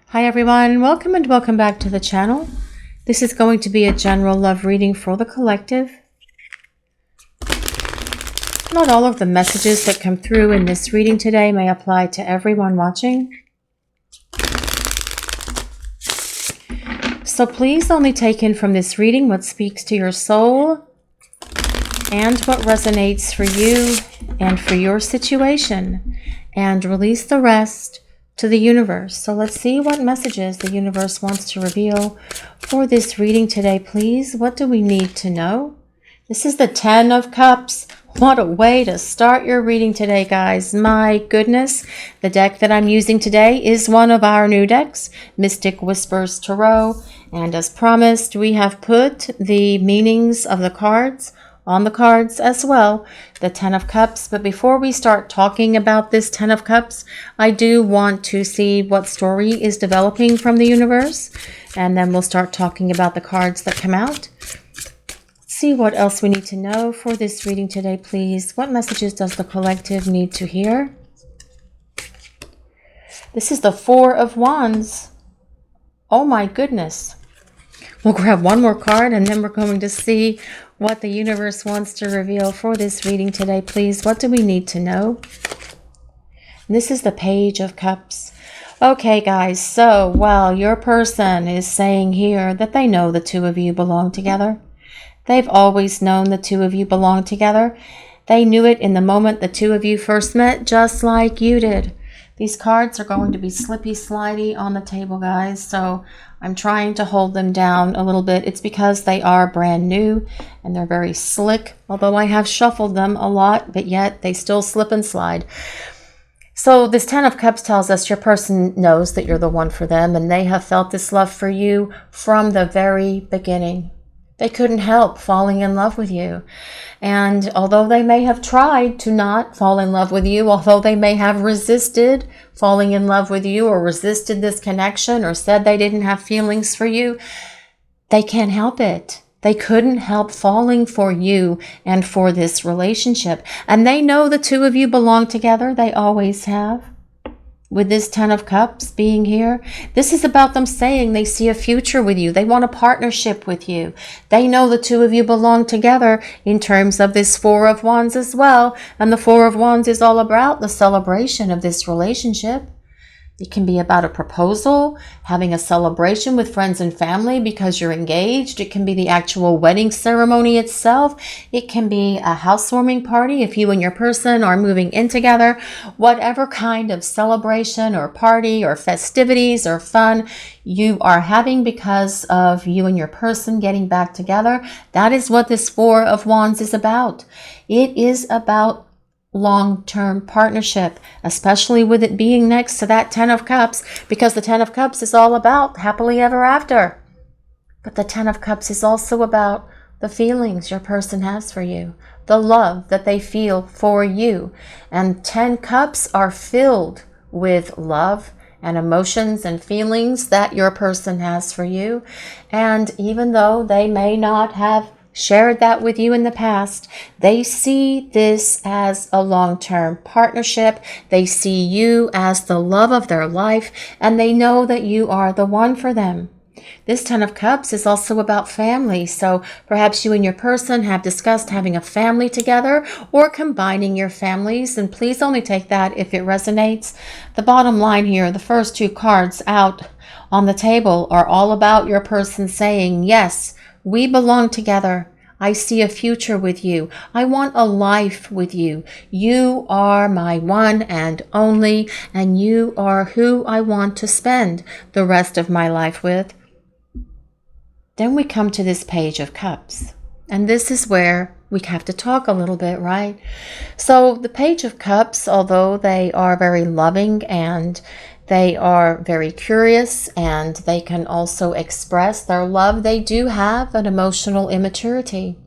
Hi everyone, welcome and welcome back to the channel. This is going to be a general love reading for the collective. Not all of the messages that come through in this reading today may apply to everyone watching. So please only take in from this reading what speaks to your soul and what resonates for you and for your situation, and release the rest to the universe. So let's see what messages the universe wants to reveal for this reading today, please. What do we need to know? This is the 10 of Cups. What a way to start your reading today, guys. My goodness. The deck that I'm using today is one of our new decks, Mystic Whispers Tarot. And as promised, we have put the meanings of the cards on the cards as well, the 10 of Cups. But before we start talking about this 10 of Cups, I do want to see what story is developing from the universe, and then we'll start talking about the cards that come out. Let's see what else we need to know for this reading today, please. What messages does the collective need to hear? This is the 4 of Wands. Oh my goodness. We'll grab one more card and then we're going to see what the universe wants to reveal for this reading today, please. What do we need to know? This is the Page of Cups. Okay, guys, so while your person is saying here that they know the two of you belong together, they've always known the two of you belong together. They knew it in the moment the two of you first met, just like you did. These cards are going to be slippy slidey on the table, guys, so I'm trying to hold them down a little bit. It's because they are brand new and they're very slick, although I have shuffled them a lot, but yet they still slip and slide. So this 10 of Cups tells us your person knows that you're the one for them, and they have felt this love for you from the very beginning. They couldn't help falling in love with you. And although they may have tried to not fall in love with you, although they may have resisted falling in love with you or resisted this connection or said they didn't have feelings for you, they can't help it. They couldn't help falling for you and for this relationship. And they know the two of you belong together. They always have. With this 10 of Cups being here, this is about them saying they see a future with you. They want a partnership with you. They know the two of you belong together in terms of this 4 of Wands as well. And the 4 of Wands is all about the celebration of this relationship. It can be about a proposal, having a celebration with friends and family because you're engaged. It can be the actual wedding ceremony itself. It can be a housewarming party if you and your person are moving in together. Whatever kind of celebration or party or festivities or fun you are having because of you and your person getting back together, that is what this 4 of Wands is about. It is about long-term partnership, especially with it being next to that 10 of Cups, because the 10 of Cups is all about happily ever after. But the 10 of Cups is also about the feelings your person has for you, the love that they feel for you. And 10 Cups are filled with love and emotions and feelings that your person has for you. And even though they may not have shared that with you in the past, they see this as a long-term partnership. They see you as the love of their life, and they know that you are the one for them. This 10 of Cups is also about family, so perhaps you and your person have discussed having a family together or combining your families, and please only take that if it resonates. The bottom line here, the first 2 cards out on the table are all about your person saying, yes, we belong together. I see a future with you. I want a life with you. You are my one and only, and you are who I want to spend the rest of my life with. Then we come to this Page of Cups. And this is where we have to talk a little bit, right? So the Page of Cups, although they are very loving and they are very curious and they can also express their love, they do have an emotional immaturity.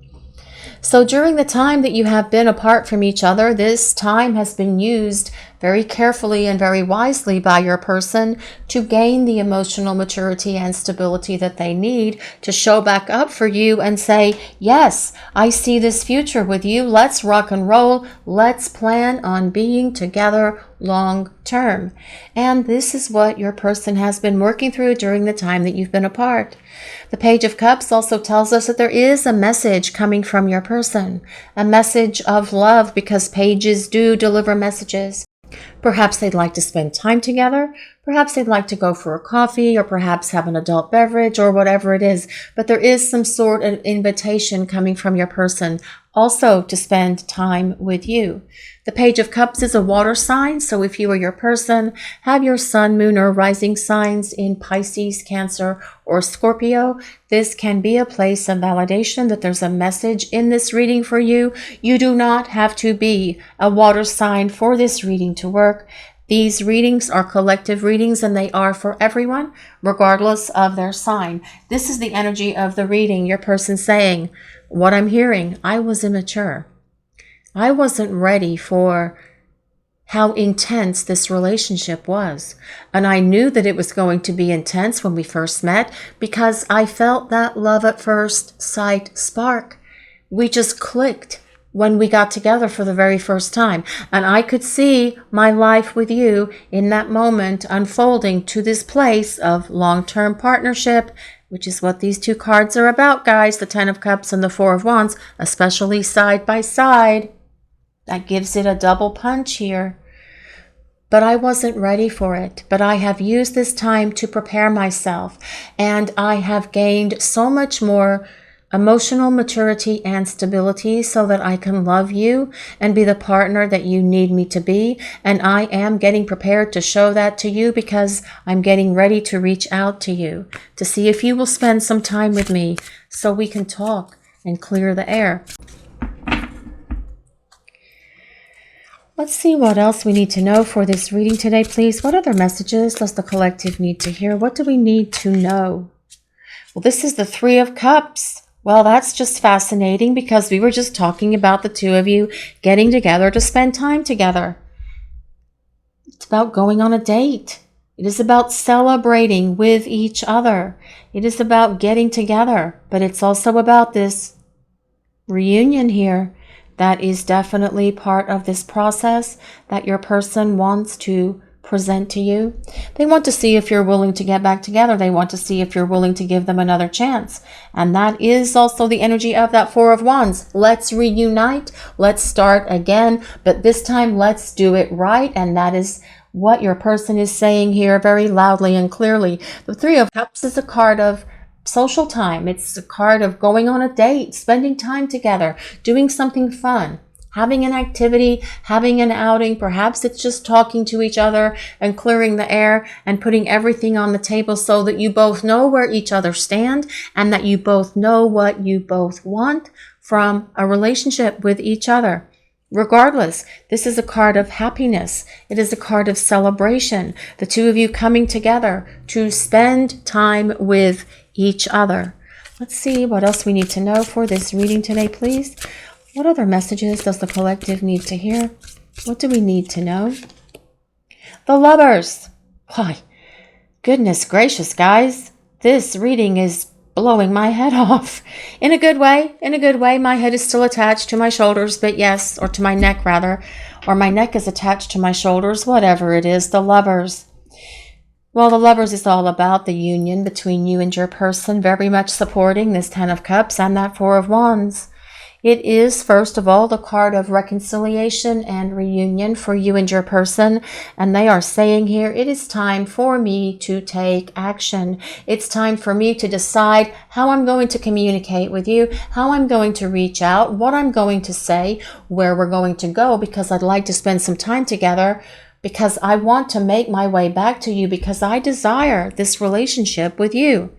So during the time that you have been apart from each other, this time has been used very carefully and very wisely by your person to gain the emotional maturity and stability that they need to show back up for you and say, yes, I see this future with you. Let's rock and roll. Let's plan on being together long term. And this is what your person has been working through during the time that you've been apart. The Page of Cups also tells us that there is a message coming from your person, a message of love, because pages do deliver messages. Perhaps they'd like to spend time together. Perhaps they'd like to go for a coffee, or perhaps have an adult beverage, or whatever it is. But there is some sort of invitation coming from your person also to spend time with you. The Page of Cups is a water sign, so if you or your person have your sun, moon, or rising signs in Pisces, Cancer, or Scorpio, this can be a place of validation that there's a message in this reading for you. You do not have to be a water sign for this reading to work. These readings are collective readings, and they are for everyone, regardless of their sign. This is the energy of the reading. Your person saying, what I'm hearing, I was immature. I wasn't ready for how intense this relationship was. And I knew that it was going to be intense when we first met because I felt that love at first sight spark. We just clicked when we got together for the very first time. And I could see my life with you in that moment unfolding to this place of long-term partnership, which is what these two cards are about, guys. The Ten of Cups and the Four of Wands, especially side by side. That gives it a double punch here. But I wasn't ready for it. But I have used this time to prepare myself. And I have gained so much more emotional maturity and stability so that I can love you and be the partner that you need me to be. And I am getting prepared to show that to you because I'm getting ready to reach out to you to see if you will spend some time with me so we can talk and clear the air. Let's see what else we need to know for this reading today, please. What other messages does the collective need to hear? What do we need to know? Well, this is the Three of Cups. Well, that's just fascinating because we were just talking about the two of you getting together to spend time together. It's about going on a date. It is about celebrating with each other. It is about getting together, but it's also about this reunion here. That is definitely part of this process that your person wants to present to you. They want to see if you're willing to get back together. They want to see if you're willing to give them another chance. And that is also the energy of that Four of Wands. Let's reunite. Let's start again. But this time, let's do it right. And that is what your person is saying here very loudly and clearly. The Three of Cups is a card of social time. It's a card of going on a date, spending time together, doing something fun, having an activity, having an outing. Perhaps it's just talking to each other and clearing the air and putting everything on the table so that you both know where each other stand and that you both know what you both want from a relationship with each other. Regardless, this is a card of happiness. It is a card of celebration. The two of you coming together to spend time with each other. Let's see what else we need to know for this reading today, please. What other messages does the collective need to hear? What do we need to know? The Lovers. Why, goodness gracious, guys. This reading is blowing my head off. In a good way. In a good way. My head is still attached to my shoulders, but yes, or to my neck rather. Or my neck is attached to my shoulders, whatever it is. The Lovers. Well, the Lovers is all about the union between you and your person, very much supporting this Ten of Cups and that Four of Wands. It is, first of all, the card of reconciliation and reunion for you and your person. And they are saying here, it is time for me to take action. It's time for me to decide how I'm going to communicate with you, how I'm going to reach out, what I'm going to say, where we're going to go, because I'd like to spend some time together, because I want to make my way back to you, because I desire this relationship with you.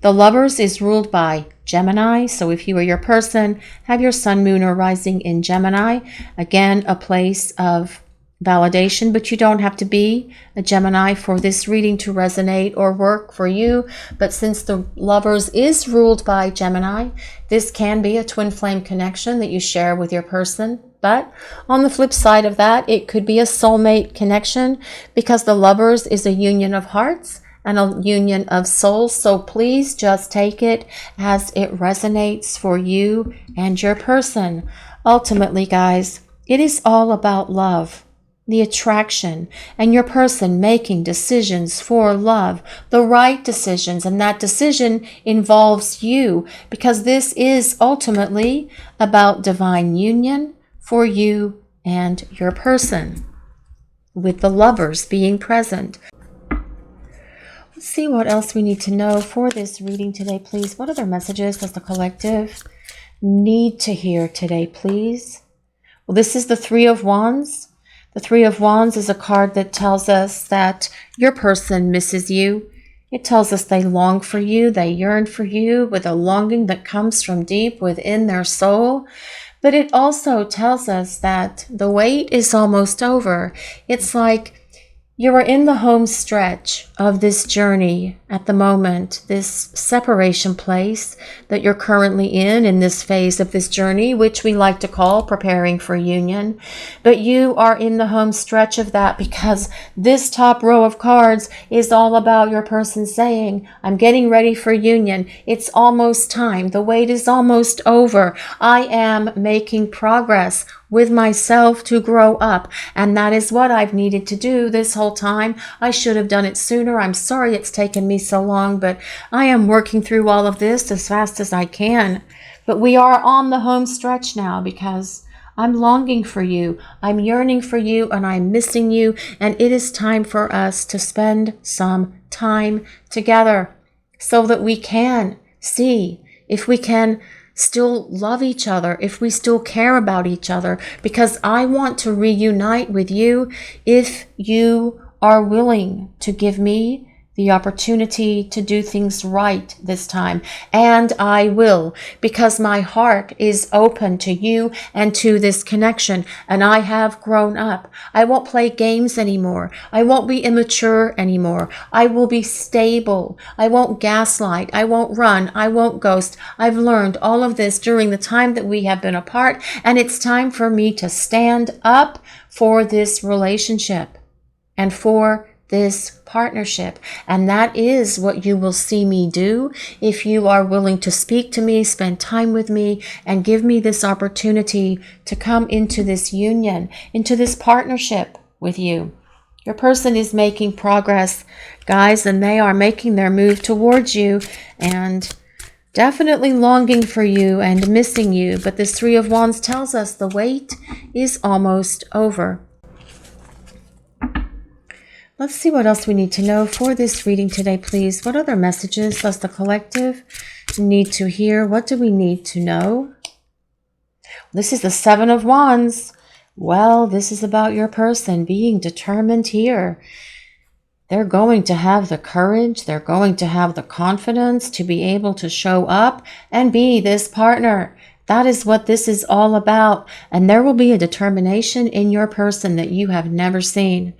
The Lovers is ruled by Gemini, so if you or your person have your sun, moon, or rising in Gemini, again, a place of validation, but you don't have to be a Gemini for this reading to resonate or work for you. But since the Lovers is ruled by Gemini, this can be a twin flame connection that you share with your person. But on the flip side of that, it could be a soulmate connection, because the Lovers is a union of hearts and a union of souls. So please just take it as it resonates for you and your person. Ultimately, guys, it is all about love, the attraction, and your person making decisions for love, the right decisions. And that decision involves you, because this is ultimately about divine union for you and your person, with the Lovers being present. Let's see what else we need to know for this reading today, please. What other messages does the collective need to hear today, please? Well, this is the Three of Wands. The Three of Wands is a card that tells us that your person misses you. It tells us they long for you, they yearn for you with a longing that comes from deep within their soul. But it also tells us that the wait is almost over. It's like you are in the home stretch of this journey at the moment, this separation place that you're currently in this phase of this journey, which we like to call preparing for union. But you are in the home stretch of that, because this top row of cards is all about your person saying, I'm getting ready for union. It's almost time. The wait is almost over. I am making progress with myself to grow up. And that is what I've needed to do this whole time. I should have done it sooner. I'm sorry it's taken me so long, but I am working through all of this as fast as I can. But we are on the home stretch now, because I'm longing for you. I'm yearning for you, and I'm missing you. And it is time for us to spend some time together so that we can see if we can still love each other, if we still care about each other, because I want to reunite with you if you are willing to give me the opportunity to do things right this time. And I will, because my heart is open to you and to this connection. And I have grown up. I won't play games anymore. I won't be immature anymore. I will be stable. I won't gaslight. I won't run. I won't ghost. I've learned all of this during the time that we have been apart. And it's time for me to stand up for this relationship and for this partnership. And that is what you will see me do if you are willing to speak to me, spend time with me, and give me this opportunity to come into this union, into this partnership with you. Your person is making progress, guys, and they are making their move towards you and definitely longing for you and missing you. But this Three of Wands tells us the wait is almost over. Let's see what else we need to know for this reading today, please. What other messages does the collective need to hear? What do we need to know? This is the Seven of Wands. Well, this is about your person being determined here. They're going to have the courage, they're going to have the confidence to be able to show up and be this partner. That is what this is all about. And there will be a determination in your person that you have never seen,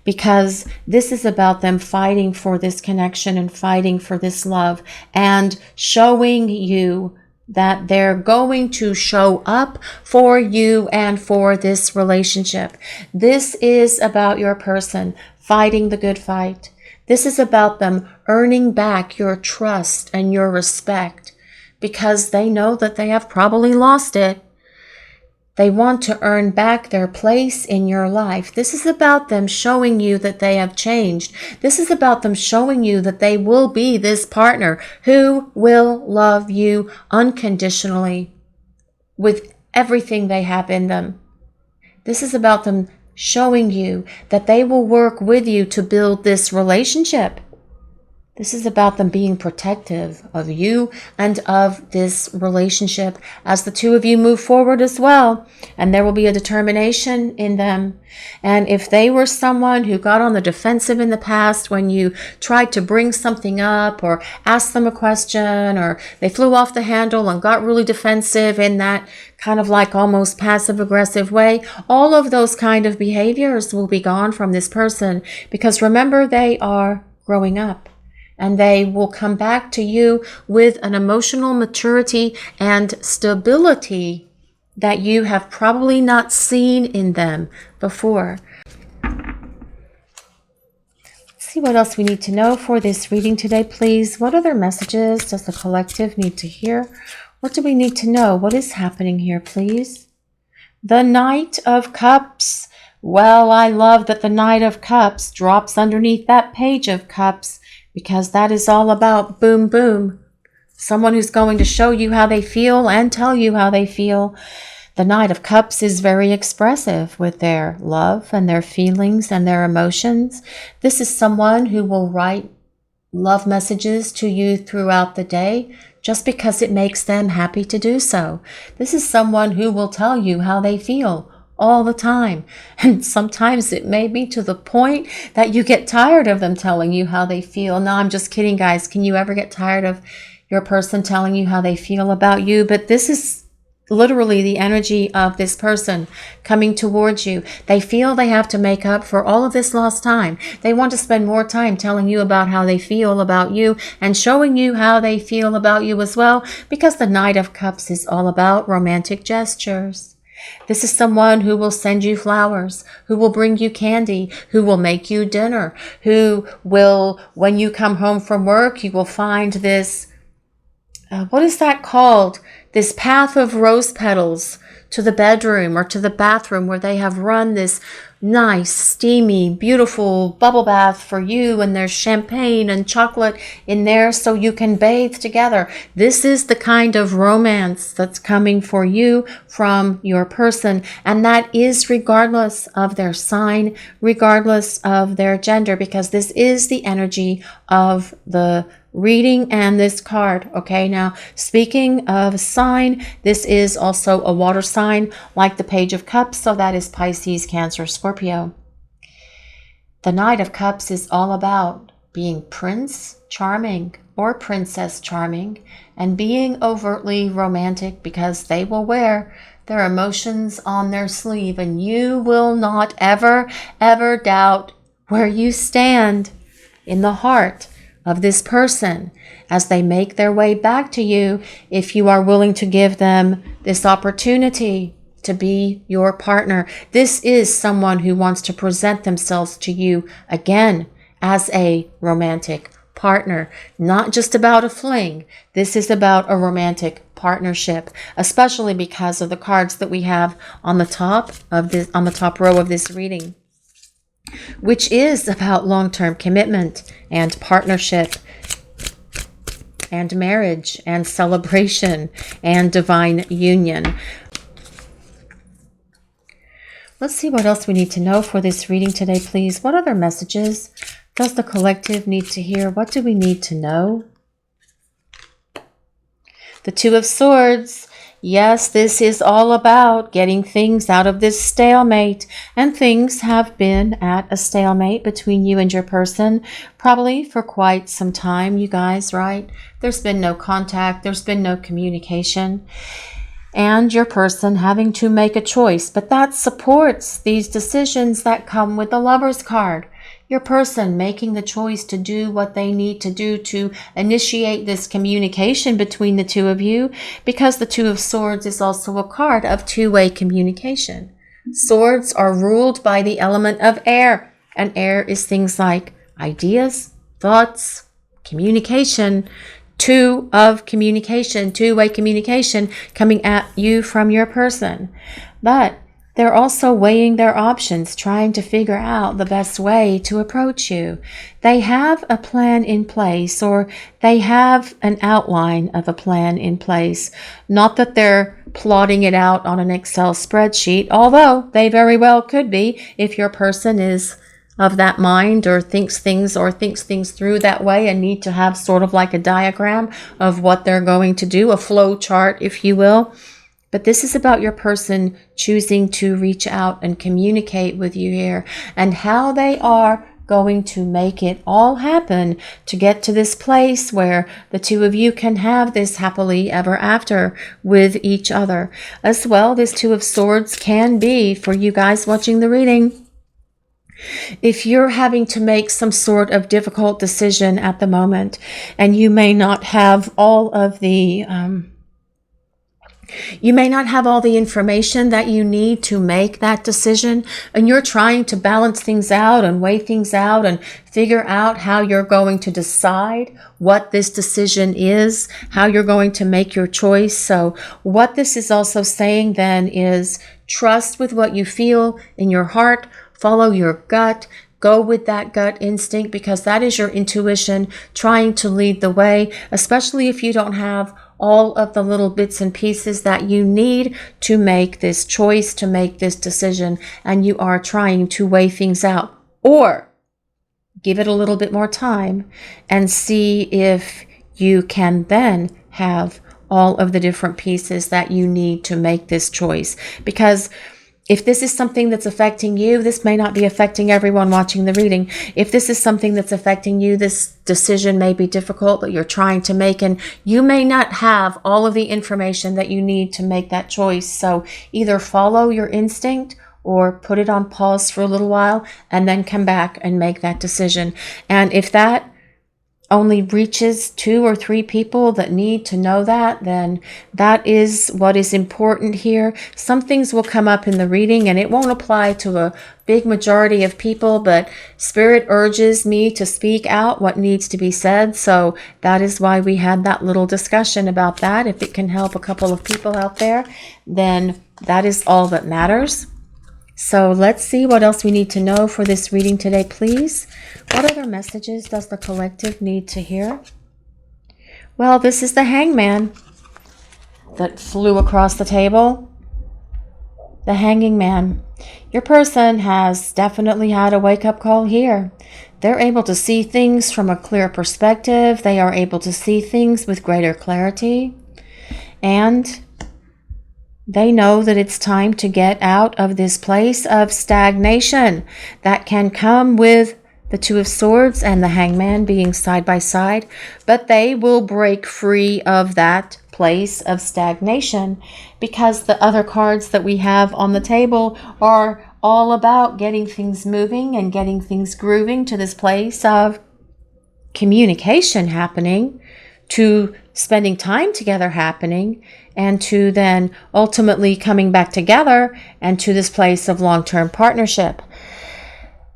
because this is about them fighting for this connection and fighting for this love and showing you that they're going to show up for you and for this relationship. This is about your person fighting the good fight. This is about them earning back your trust and your respect, because they know that they have probably lost it. They want to earn back their place in your life. This is about them showing you that they have changed. This is about them showing you that they will be this partner who will love you unconditionally with everything they have in them. This is about them showing you that they will work with you to build this relationship. This is about them being protective of you and of this relationship as the two of you move forward as well. And there will be a determination in them. And if they were someone who got on the defensive in the past when you tried to bring something up or ask them a question, or they flew off the handle and got really defensive in that kind of like almost passive aggressive way, all of those kind of behaviors will be gone from this person, because remember, they are growing up. And they will come back to you with an emotional maturity and stability that you have probably not seen in them before. Let's see what else we need to know for this reading today, please. What other messages does the collective need to hear? What do we need to know? What is happening here, please? The Knight of Cups. Well, I love that the Knight of Cups drops underneath that Page of Cups, because that is all about boom, boom. Someone who's going to show you how they feel and tell you how they feel. The Knight of Cups is very expressive with their love and their feelings and their emotions. This is someone who will write love messages to you throughout the day just because it makes them happy to do so. This is someone who will tell you how they feel all the time. And sometimes it may be to the point that you get tired of them telling you how they feel. No, I'm just kidding, guys. Can you ever get tired of your person telling you how they feel about you? But this is literally the energy of this person coming towards you. They feel they have to make up for all of this lost time. They want to spend more time telling you about how they feel about you and showing you how they feel about you as well, because the Knight of Cups is all about romantic gestures. This is someone who will send you flowers, who will bring you candy, who will make you dinner, who will, when you come home from work, you will find this, what is that called? This path of rose petals to the bedroom or to the bathroom, where they have run this nice, steamy, beautiful bubble bath for you, and there's champagne and chocolate in there so you can bathe together. This is the kind of romance that's coming for you from your person, and that is regardless of their sign, regardless of their gender, because this is the energy of the reading and this card. Okay, now speaking of a sign, this is also a water sign like the Page of Cups, so that is Pisces, Cancer, Scorpio. The Knight of Cups is all about being Prince Charming or Princess Charming and being overtly romantic, because they will wear their emotions on their sleeve, and you will not ever doubt where you stand in the heart of this person as they make their way back to you, if you are willing to give them this opportunity to be your partner. This is someone who wants to present themselves to you again as a romantic partner, not just about a fling. This is about a romantic partnership, especially because of the cards that we have on the top of this, on the top row of this reading, which is about long-term commitment and partnership and marriage and celebration and divine union. Let's see what else we need to know for this reading today, please. What other messages does the collective need to hear? What do we need to know? The Two of Swords. Yes, this is all about getting things out of this stalemate, and things have been at a stalemate between you and your person probably for quite some time, you guys, right? There's been no contact, there's been no communication, and your person having to make a choice, but that supports these decisions that come with the Lover's card. Your person making the choice to do what they need to do to initiate this communication between the two of you, because the Two of Swords is also a card of two-way communication. Swords are ruled by the element of air, and air is things like ideas, thoughts, communication, two-way communication coming at you from your person. But they're also weighing their options, trying to figure out the best way to approach you. They have a plan in place, or they have an outline of a plan in place. Not that they're plotting it out on an Excel spreadsheet, although they very well could be if your person is of that mind or thinks things through that way and need to have sort of like a diagram of what they're going to do, a flow chart, if you will. But this is about your person choosing to reach out and communicate with you here, and how they are going to make it all happen to get to this place where the two of you can have this happily ever after with each other. As well, this Two of Swords can be, for you guys watching the reading, if you're having to make some sort of difficult decision at the moment, and you may not have all of the You may not have all the information that you need to make that decision, and you're trying to balance things out and weigh things out and figure out how you're going to decide what this decision is, how you're going to make your choice. So what this is also saying then is trust with what you feel in your heart, follow your gut, go with that gut instinct, because that is your intuition trying to lead the way, especially if you don't have all of the little bits and pieces that you need to make this choice, to make this decision, and you are trying to weigh things out. Or give it a little bit more time and see if you can then have all of the different pieces that you need to make this choice. Because if this is something that's affecting you, this may not be affecting everyone watching the reading. If this is something that's affecting you, this decision may be difficult that you're trying to make, and you may not have all of the information that you need to make that choice. So either follow your instinct or put it on pause for a little while and then come back and make that decision. And if that only reaches 2 or 3 people that need to know that, then that is what is important here. Some things will come up in the reading and it won't apply to a big majority of people, but Spirit urges me to speak out what needs to be said. So that is why we had that little discussion about that. If it can help a couple of people out there, then that is all that matters. So let's see what else we need to know for this reading today, please. What other messages does the collective need to hear? Well, this is the Hangman that flew across the table. The Hanging Man. Your person has definitely had a wake-up call here. They're able to see things from a clear perspective. They are able to see things with greater clarity. And they know that it's time to get out of this place of stagnation that can come with the Two of Swords and the Hangman being side by side, but they will break free of that place of stagnation because the other cards that we have on the table are all about getting things moving and getting things grooving to this place of communication happening, to spending time together happening, and to then ultimately coming back together and to this place of long-term partnership.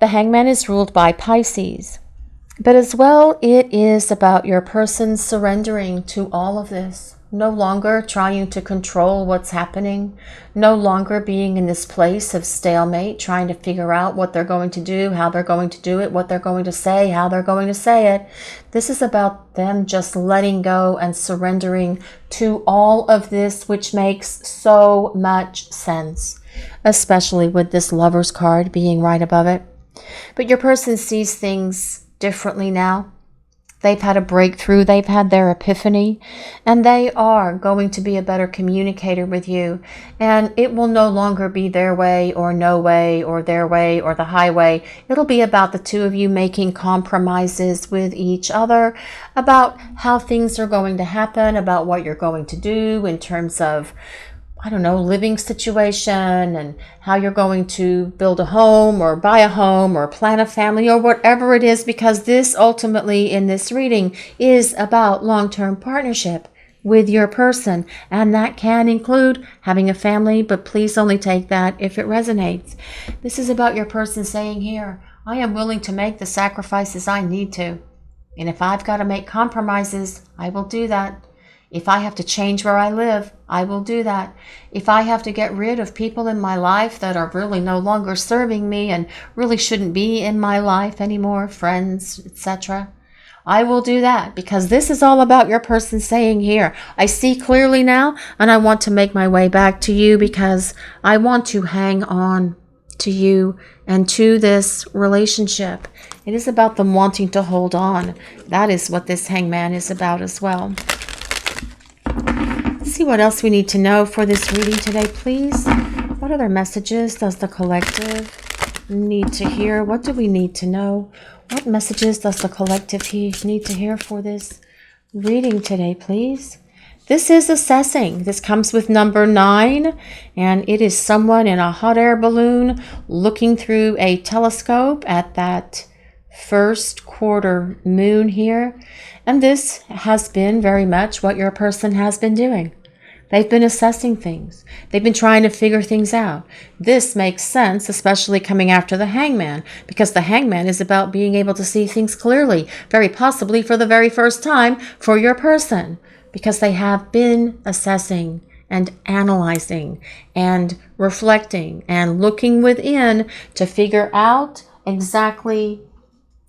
The Hangman is ruled by Pisces, but as well it is about your person surrendering to all of this, no longer trying to control what's happening, no longer being in this place of stalemate, trying to figure out what they're going to do, how they're going to do it, what they're going to say, how they're going to say it. This is about them just letting go and surrendering to all of this, which makes so much sense, especially with this Lover's card being right above it. But your person sees things differently now. They've had a breakthrough, they've had their epiphany, and they are going to be a better communicator with you. And it will no longer be their way or no way or their way or the highway. It'll be about the two of you making compromises with each other about how things are going to happen, about what you're going to do in terms of, I don't know, living situation and how you're going to build a home or buy a home or plan a family or whatever it is, because this ultimately in this reading is about long-term partnership with your person. And that can include having a family, but please only take that if it resonates. This is about your person saying here, I am willing to make the sacrifices I need to. And if I've got to make compromises, I will do that. If I have to change where I live, I will do that. If I have to get rid of people in my life that are really no longer serving me and really shouldn't be in my life anymore, friends, etc., I will do that, because this is all about your person saying here, I see clearly now and I want to make my way back to you because I want to hang on to you and to this relationship. It is about them wanting to hold on. That is what this Hangman is about as well. Let's see what else we need to know for this reading today, please. What other messages does the collective need to hear? What do we need to know? What messages does the collective need to hear for this reading today, please? This is assessing. This comes with number 9, and it is someone in a hot air balloon looking through a telescope at that first quarter moon here. And this has been very much what your person has been doing. They've been assessing things. They've been trying to figure things out. This makes sense, especially coming after the Hangman, because the Hangman is about being able to see things clearly, very possibly for the very first time for your person, because they have been assessing and analyzing and reflecting and looking within to figure out exactly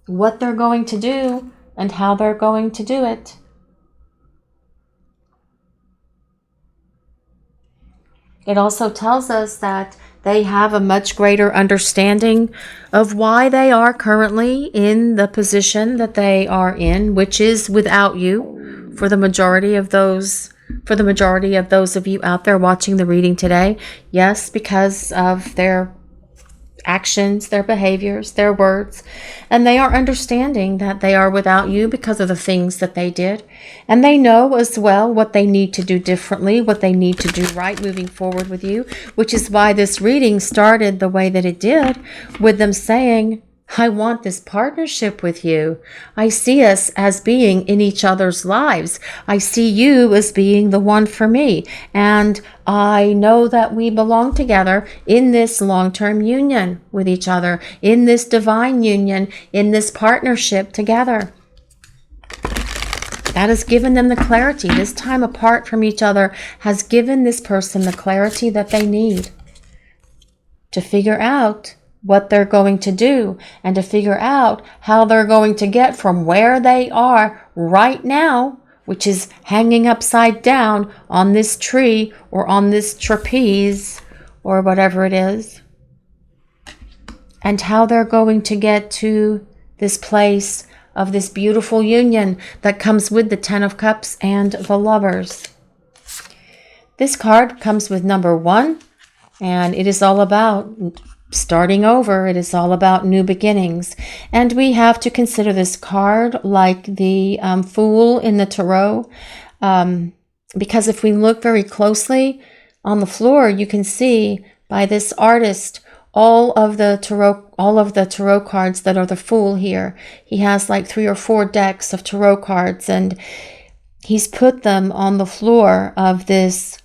what they're going to do and how they're going to do it. It also tells us that they have a much greater understanding of why they are currently in the position that they are in, which is without you for the majority of those of you out there watching the reading today. Yes, because of their actions, their behaviors, their words, and they are understanding that they are without you because of the things that they did, and they know as well what they need to do differently, what they need to do right moving forward with you, which is why this reading started the way that it did, with them saying, I want this partnership with you. I see us as being in each other's lives. I see you as being the one for me. And I know that we belong together in this long-term union with each other, in this divine union, in this partnership together. That has given them the clarity. This time apart from each other has given this person the clarity that they need to figure out what they're going to do and to figure out how they're going to get from where they are right now, which is hanging upside down on this tree or on this trapeze or whatever it is, and how they're going to get to this place of this beautiful union that comes with the Ten of Cups and the Lovers. This card comes with number 1, and it is all about starting over. It is all about new beginnings. And we have to consider this card like the Fool in the Tarot. Because if we look very closely on the floor, you can see by this artist all of the tarot cards that are the Fool here. He has like 3 or 4 decks of tarot cards, and he's put them on the floor of this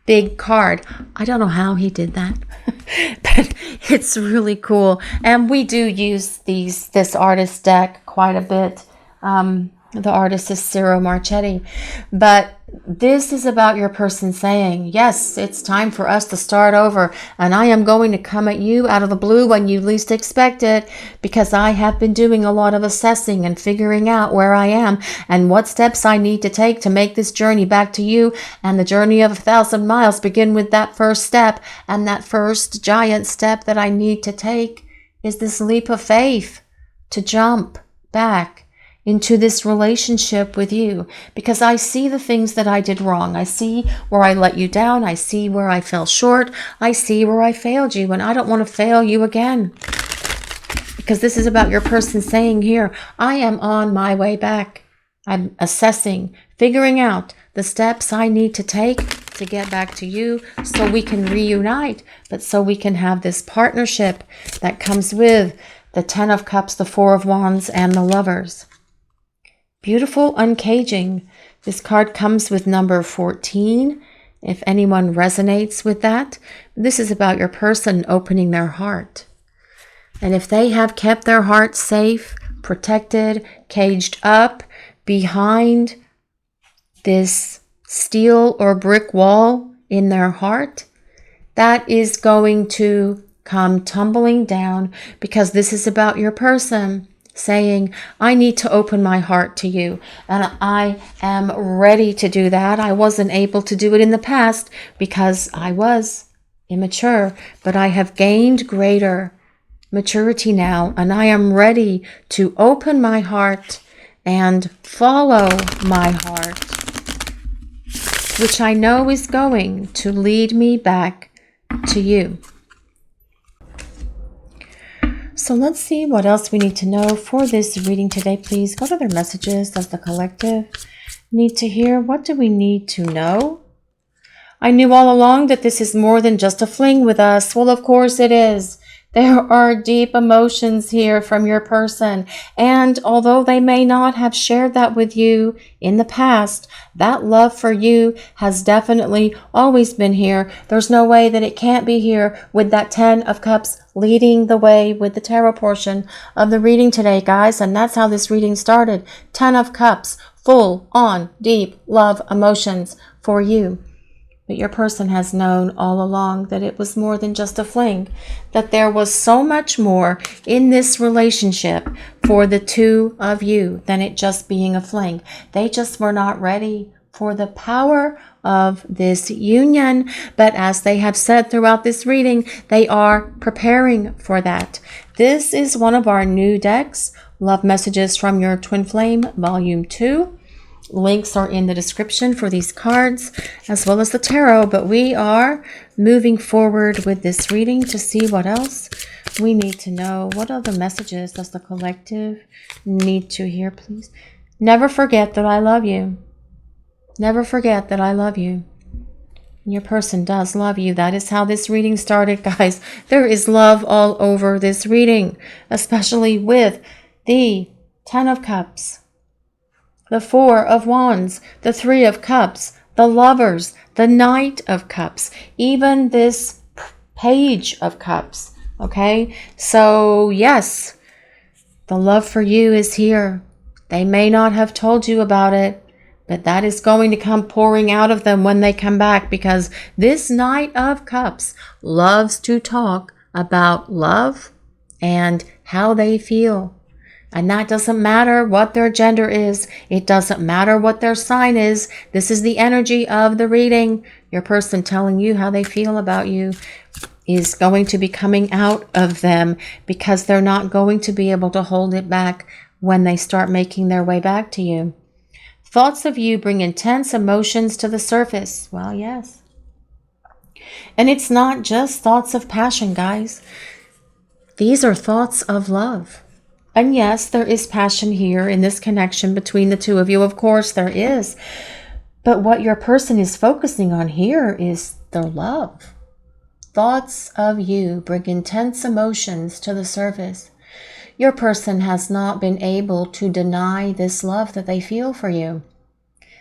big card. I don't know how he did that, but it's really cool. And we do use this artist deck quite a bit. The artist is Ciro Marchetti. But this is about your person saying, yes, it's time for us to start over. And I am going to come at you out of the blue when you least expect it, because I have been doing a lot of assessing and figuring out where I am and what steps I need to take to make this journey back to you. And the journey of 1,000 miles begin with that first step. And that first giant step that I need to take is this leap of faith to jump back into this relationship with you, because I see the things that I did wrong. I see where I let you down. I see where I fell short. I see where I failed you, and I don't want to fail you again. Because this is about your person saying here, I am on my way back. I'm assessing, figuring out the steps I need to take to get back to you so we can reunite, but so we can have this partnership that comes with the Ten of Cups, the Four of Wands, and the Lovers. Beautiful uncaging. This card comes with number 14, if anyone resonates with that. This is about your person opening their heart. And if they have kept their heart safe, protected, caged up behind this steel or brick wall in their heart, that is going to come tumbling down, because this is about your person saying, I need to open my heart to you, and I am ready to do that. I wasn't able to do it in the past because I was immature, but I have gained greater maturity now, and I am ready to open my heart and follow my heart, which I know is going to lead me back to you. So let's see what else we need to know for this reading today. Please, what other messages does the collective need to hear? What do we need to know? I knew all along that this is more than just a fling with us. Well, of course it is. There are deep emotions here from your person. And although they may not have shared that with you in the past, that love for you has definitely always been here. There's no way that it can't be here with that 10 of Cups leading the way with the tarot portion of the reading today, guys. And that's how this reading started. 10 of Cups, full on deep love emotions for you. But your person has known all along that it was more than just a fling, that there was so much more in this relationship for the two of you than it just being a fling. They just were not ready for the power of this union. But as they have said throughout this reading, they are preparing for that. This is one of our new decks, Love Messages from Your Twin Flame, Volume 2. Links are in the description for these cards as well as the tarot, but we are moving forward with this reading to see what else we need to know. What other messages does the collective need to hear, please? Never forget that I love you. Never forget that I love you. Your person does love you. That is how this reading started, guys. There is love all over this reading, especially with the 10 of Cups, the 4 of Wands, the 3 of Cups, the Lovers, the Knight of Cups, even this Page of Cups. Okay, so yes, the love for you is here. They may not have told you about it, but that is going to come pouring out of them when they come back, because this Knight of Cups loves to talk about love and how they feel. And that doesn't matter what their gender is. It doesn't matter what their sign is. This is the energy of the reading. Your person telling you how they feel about you is going to be coming out of them, because they're not going to be able to hold it back when they start making their way back to you. Thoughts of you bring intense emotions to the surface. Well, yes. And it's not just thoughts of passion, guys. These are thoughts of love. And yes, there is passion here in this connection between the two of you. Of course, there is. But what your person is focusing on here is their love. Thoughts of you bring intense emotions to the surface. Your person has not been able to deny this love that they feel for you.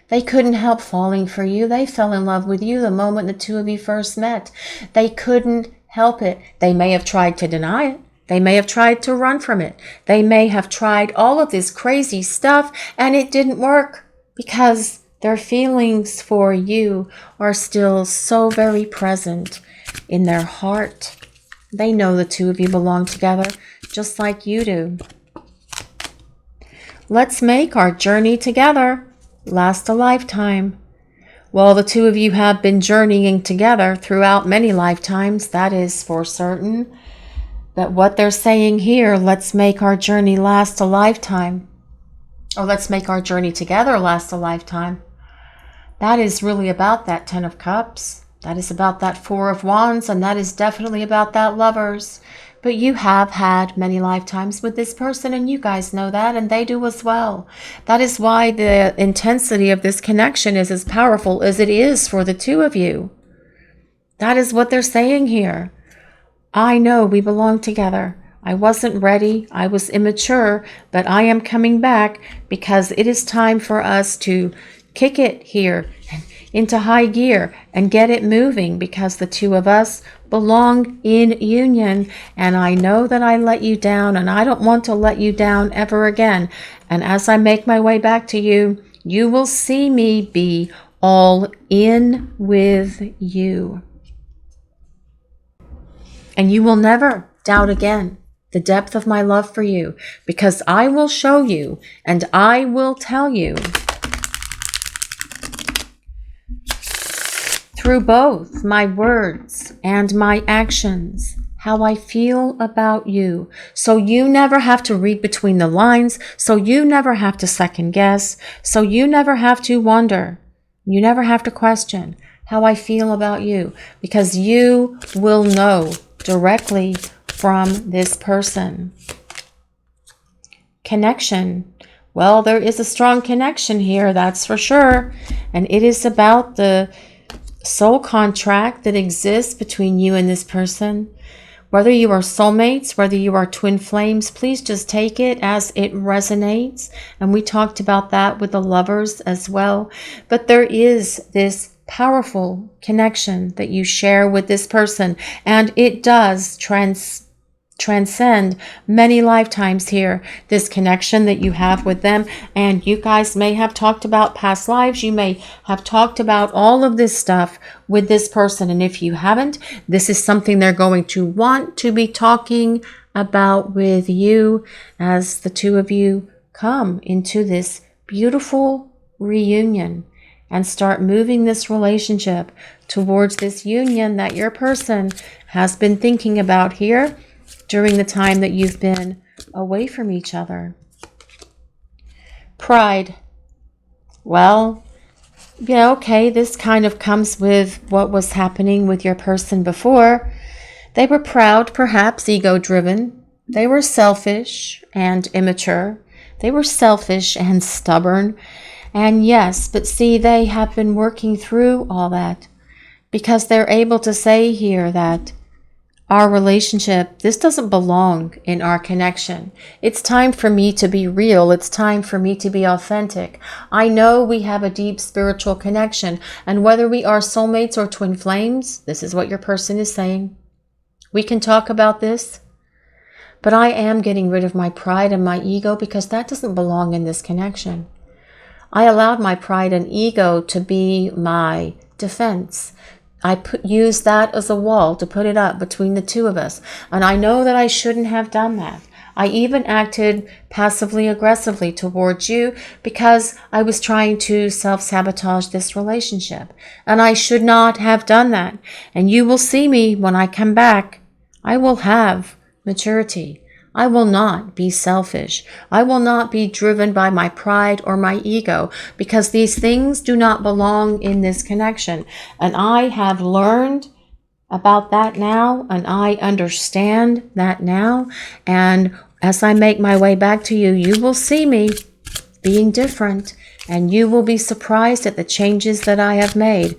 They couldn't help falling for you. They fell in love with you the moment the two of you first met. They couldn't help it. They may have tried to deny it. They may have tried to run from it. They may have tried all of this crazy stuff, and it didn't work because their feelings for you are still so very present in their heart. They know the two of you belong together just like you do. Let's make our journey together last a lifetime. Well, the two of you have been journeying together throughout many lifetimes, that is for certain. But what they're saying here, let's make our journey last a lifetime. Or let's make our journey together last a lifetime. That is really about that 10 of Cups. That is about that 4 of Wands. And that is definitely about that Lovers. But you have had many lifetimes with this person, and you guys know that, and they do as well. That is why the intensity of this connection is as powerful as it is for the two of you. That is what they're saying here. I know we belong together. I wasn't ready. I was immature, but I am coming back because it is time for us to kick it here into high gear and get it moving, because the two of us belong in union. And I know that I let you down, and I don't want to let you down ever again. And as I make my way back to you, you will see me be all in with you. And you will never doubt again the depth of my love for you, because I will show you and I will tell you through both my words and my actions how I feel about you. So you never have to read between the lines. So you never have to second guess. So you never have to wonder. You never have to question how I feel about you, because you will know directly from this person. Connection. Well, there is a strong connection here, that's for sure. And it is about the soul contract that exists between you and this person, Whether you are soulmates, whether you are twin flames, please just take it as it resonates. And we talked about that with the lovers as well. But there is this powerful connection that you share with this person, and it does transcend many lifetimes here, this connection that you have with them. And you guys may have talked about past lives. You may have talked about all of this stuff with this person. And if you haven't, this is something they're going to want to be talking about with you as the two of you come into this beautiful reunion and start moving this relationship towards this union that your person has been thinking about here during the time that you've been away from each other. Pride. Well, yeah, okay, this kind of comes with what was happening with your person before. They were proud, perhaps ego-driven. They were selfish and immature. They were selfish and stubborn. And yes, but see, they have been working through all that because they're able to say here that our relationship, this doesn't belong in our connection. It's time for me to be real. It's time for me to be authentic. I know we have a deep spiritual connection, and whether we are soulmates or twin flames, this is what your person is saying. We can talk about this, but I am getting rid of my pride and my ego because that doesn't belong in this connection. I allowed my pride and ego to be my defense. I used that as a wall to put it up between the two of us. And I know that I shouldn't have done that. I even acted passively aggressively towards you because I was trying to self-sabotage this relationship. And I should not have done that. And you will see me when I come back. I will have maturity. I will not be selfish. I will not be driven by my pride or my ego because these things do not belong in this connection. And I have learned about that now, and I understand that now. And as I make my way back to you, you will see me being different, and you will be surprised at the changes that I have made.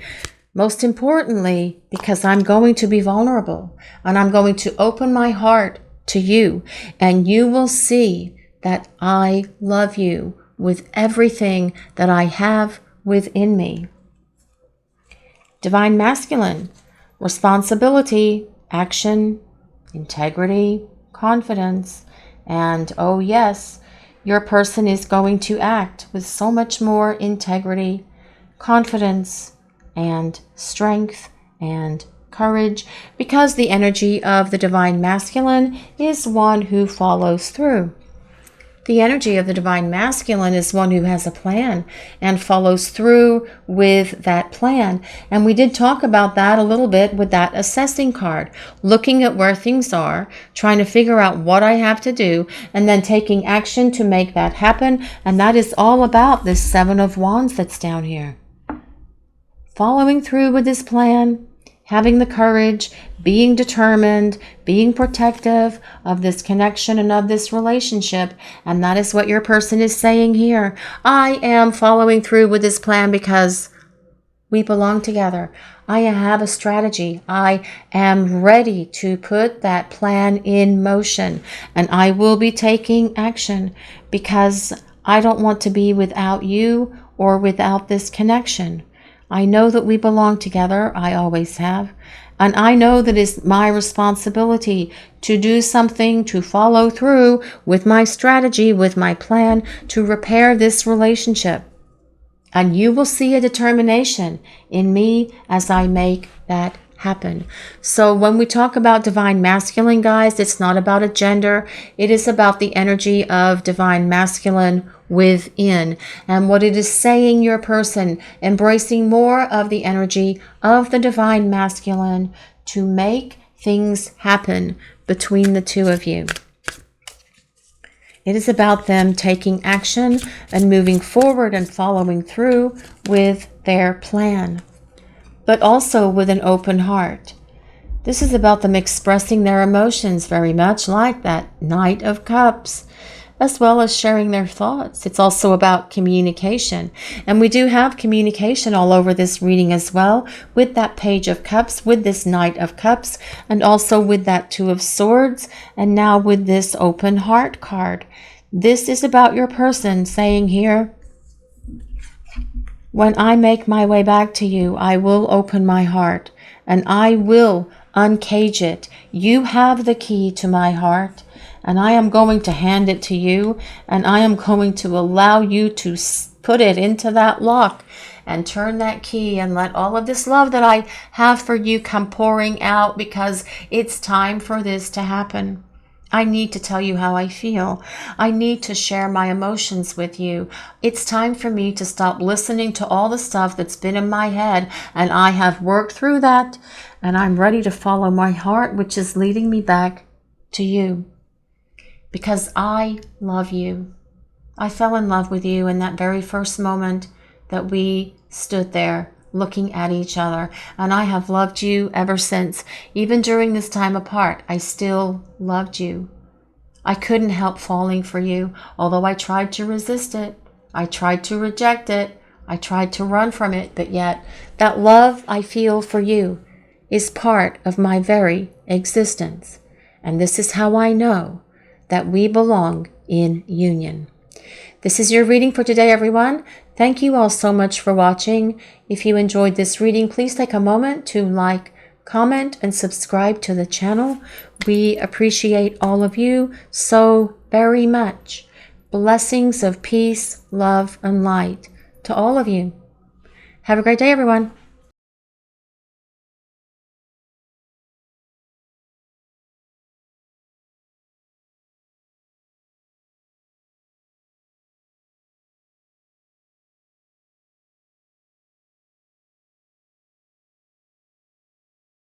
Most importantly, because I'm going to be vulnerable and I'm going to open my heart to you, and you will see that I love you with everything that I have within me. Divine Masculine, responsibility, action, integrity, confidence, and oh yes, your person is going to act with so much more integrity, confidence, and strength, and courage, because the energy of the Divine Masculine is one who follows through. The energy of the Divine Masculine is one who has a plan and follows through with that plan. And we did talk about that a little bit with that assessing card, looking at where things are, trying to figure out what I have to do, and then taking action to make that happen. And that is all about this Seven of Wands that's down here. Following through with this plan, having the courage, being determined, being protective of this connection and of this relationship. And that is what your person is saying here. I am following through with this plan because we belong together. I have a strategy. I am ready to put that plan in motion. And I will be taking action because I don't want to be without you or without this connection. I know that we belong together. I always have. And I know that it's my responsibility to do something, to follow through with my strategy, with my plan, to repair this relationship. And you will see a determination in me as I make that happen. So when we talk about Divine Masculine, guys, it's not about a gender. It is about the energy of Divine Masculine within, and what it is saying your person, embracing more of the energy of the Divine Masculine to make things happen between the two of you. It is about them taking action and moving forward and following through with their plan, but also with an open heart. This is about them expressing their emotions very much like that Knight of Cups. as well as sharing their thoughts. It's also about communication. And we do have communication all over this reading as well, with that Page of Cups, with this Knight of Cups, and also with that Two of Swords, and now with this Open Heart card. This is about your person saying here, when I make my way back to you, I will open my heart and I will uncage it. You have the key to my heart, and I am going to hand it to you, and I am going to allow you to put it into that lock and turn that key and let all of this love that I have for you come pouring out, because it's time for this to happen. I need to tell you how I feel. I need to share my emotions with you. It's time for me to stop listening to all the stuff that's been in my head, and I have worked through that, and I'm ready to follow my heart, which is leading me back to you. Because I love you. I fell in love with you in that very first moment that we stood there looking at each other, and I have loved you ever since. Even during this time apart, I still loved you. I couldn't help falling for you, although I tried to resist it. I tried to reject it. I tried to run from it, but yet that love I feel for you is part of my very existence. And this is how I know that we belong in union. This is your reading for today, everyone. Thank you all so much for watching. If you enjoyed this reading, please take a moment to like, comment, and subscribe to the channel. We appreciate all of you so very much. Blessings of peace, love, and light to all of you. Have a great day, everyone.